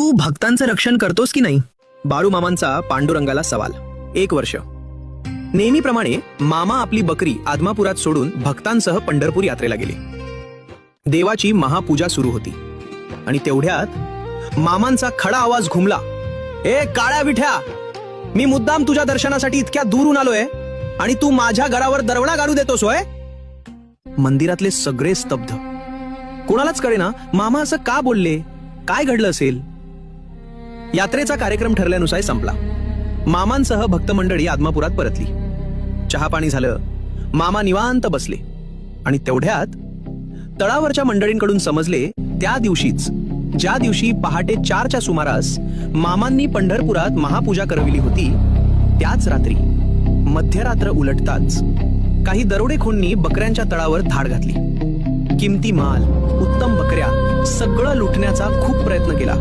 तू भक्तांचं रक्षण करतोस की नाही? बाळूमामांचा पांडुरंगाला सवाल. 1 वर्ष. नेहमीप्रमाणे मामा आपली बकरी आदमापुरात सोडून भक्तांसह पंढरपूर यात्रेला गेले. देवाची महापूजा सुरू होती आणि तेवढ्यात मामांचा खडा आवाज घुमला. ए काळ्या विठ्या, मी मुद्दाम तुझ्या दर्शनासाठी इतक्या दूरून आलोय आणि तू माझ्या घरावर दरवळा गाडू देतोस होय? मंदिरातले सगळे स्तब्ध. कोणालाच कळेना मामा असं का बोलले, काय घडलं असेल. यात्रेचा कार्यक्रम ठरल्यानुसार संपला. मामांसह भक्त मंडळी आदमापुरात परतली. चहा पाणी झालं. मामा निवांत बसले आणि तेवढ्यात तळावरच्या मंडळींकडून समजले त्या दिवशीच, ज्या दिवशी पहाटे 4च्या सुमारास मामांनी पंढरपुरात महापूजा करविली होती, त्याच रात्री मध्यरात्र उलटताच काही दरोडेखोरांनी बकऱ्यांच्या तळावर धाड घातली. किमती माल, उत्तम बकऱ्या सगळं लुटण्याचा खूप प्रयत्न केला.